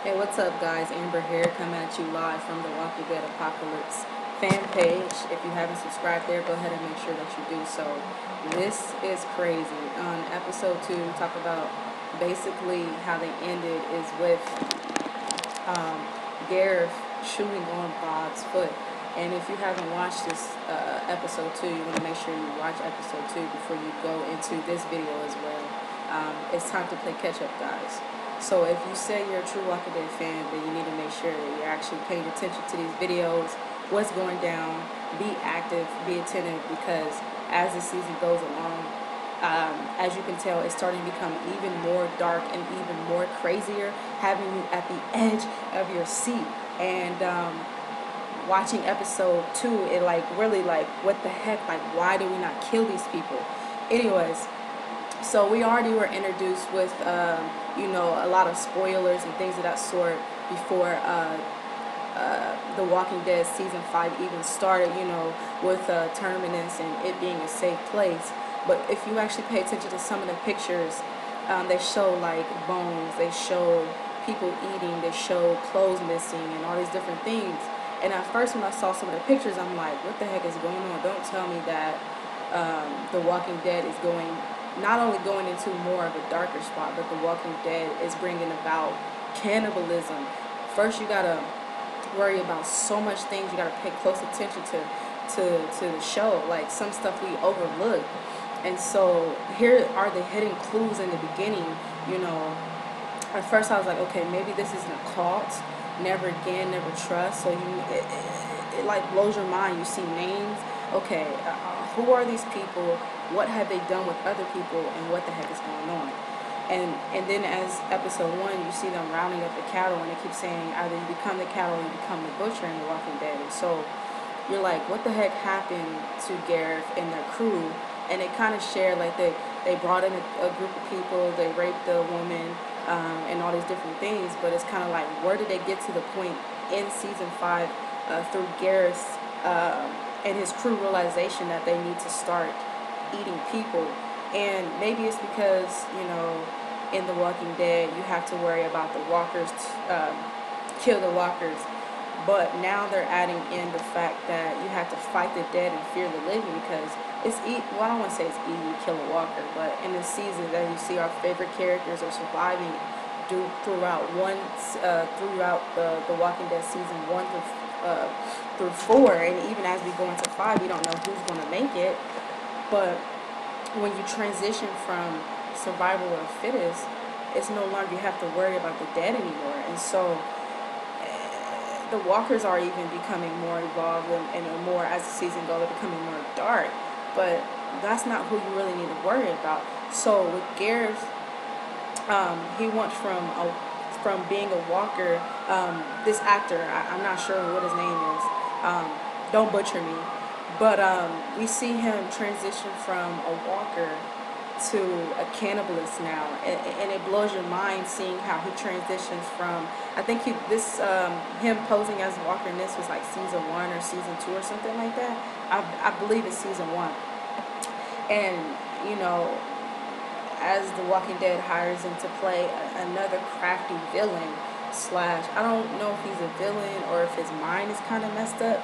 Hey, what's up, guys? Amber here, coming at you live from the Walking Dead Apocalypse fan page. If you haven't subscribed there, go ahead and make sure that you do so. This is crazy. On episode 2, we talk about basically how they ended is with Gareth shooting on Bob's foot. And if you haven't watched this episode 2, you want to make sure you watch episode 2 before you go into this video as well. It's time to play catch up, guys. So if you say you're a true Walking Dead fan, then you need to make sure that you're actually paying attention to these videos, what's going down, be active, be attentive, because as the season goes along, as you can tell, it's starting to become even more dark and even more crazier, having you at the edge of your seat. And watching episode 2, it really what the heck, why do we not kill these people? Anyways, so we already were introduced with a lot of spoilers and things of that sort before The Walking Dead season 5 even started, with Terminus and it being a safe place. But if you actually pay attention to some of the pictures, they show bones, they show people eating, they show clothes missing and all these different things. And at first when I saw some of the pictures, I'm like, what the heck is going on? Don't tell me that The Walking Dead is not only going into more of a darker spot, but The Walking Dead is bringing about cannibalism. First, you gotta worry about so much things. You gotta pay close attention to the show. Like some stuff we overlook. And so here are the hidden clues in the beginning. At first I was like, okay, maybe this isn't a cult. Never again, never trust. So it blows your mind. You see names. Okay, who are these people? What have they done with other people? And what the heck is going on? And then as episode 1, you see them rounding up the cattle, and they keep saying either you become the cattle or you become the butcher in The Walking Dead. And so you're like, what the heck happened to Gareth and their crew? And they kind of shared, they brought in a group of people, they raped the woman, and all these different things. But it's kind of like, where did they get to the point in season 5 through Gareth's and his crew realization that they need to start eating people? And maybe it's because, in The Walking Dead, you have to worry about the walkers, kill the walkers. But now they're adding in the fact that you have to fight the dead and fear the living, because it's well, I don't want to say it's easy to kill a walker, but in this season that you see our favorite characters are surviving throughout the Walking Dead season 1 through 4, and even as we go into 5, we don't know who's going to make it. But when you transition from survival of the fittest, it's no longer you have to worry about the dead anymore. And so the walkers are even becoming more evolved, and more as the season goes, they're becoming more dark. But that's not who you really need to worry about. So with Gareth, he went from being a walker. This actor, I'm not sure what his name is. Don't butcher me. But we see him transition from a walker to a cannibalist now, and it blows your mind seeing how he transitions from, I think him posing as a walker in this was like season 1 or season 2 or something like that. I believe it's season 1. And as The Walking Dead hires him to play another crafty villain slash, I don't know if he's a villain or if his mind is kind of messed up,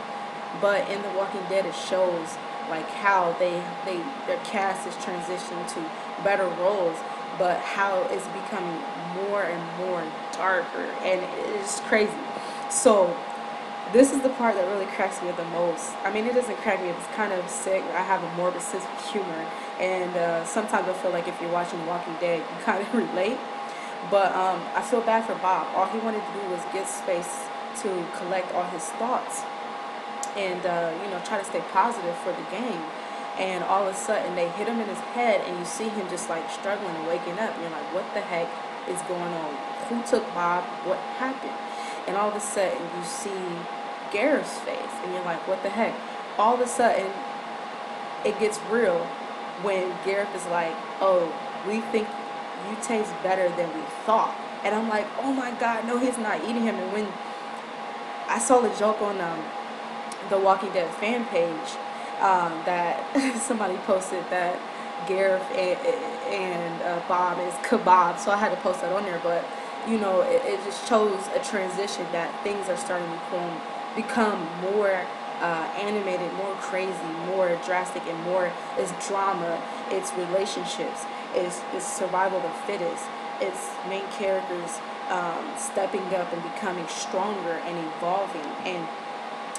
but in The Walking Dead it shows how their cast is transitioning to better roles, but how it's becoming more and more darker, and it's crazy. So this is the part that really cracks me up the most. I mean, it doesn't crack me up, it's kind of sick. I have a morbid sense of humor, and sometimes I feel like if you're watching Walking Dead, you kind of relate. But I feel bad for Bob. All he wanted to do was get space to collect all his thoughts and try to stay positive for the game. And all of a sudden they hit him in his head, and you see him just struggling and waking up, and you're like, what the heck is going on? Who took Bob? What happened? And all of a sudden you see Gareth's face, and you're like, what the heck? All of a sudden it gets real when Gareth is like, oh, we think you taste better than we thought. And I'm like, oh my god, no, he's not eating him. And when I saw the joke on the Walking Dead fan page, that somebody posted that Gareth and Bob is kebab, so I had to post that on there. But it just shows a transition that things are starting to become more animated, more crazy, more drastic, and more. It's drama, it's relationships, it's survival of the fittest, it's main characters stepping up and becoming stronger and evolving.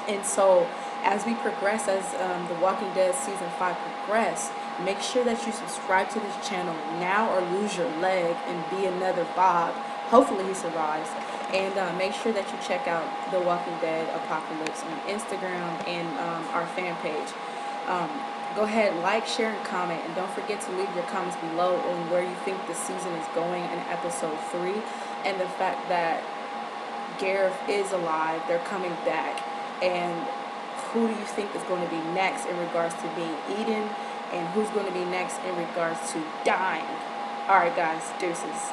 And so as we progress, as The Walking Dead season 5 progress, make sure that you subscribe to this channel now or lose your leg and be another Bob. Hopefully he survives. And make sure that you check out The Walking Dead Apocalypse on Instagram and our fan page. Go ahead, like, share, and comment. And don't forget to leave your comments below on where you think the season is going in episode 3. And the fact that Gareth is alive, they're coming back. And who do you think is going to be next in regards to being eaten? And who's going to be next in regards to dying? Alright guys, deuces.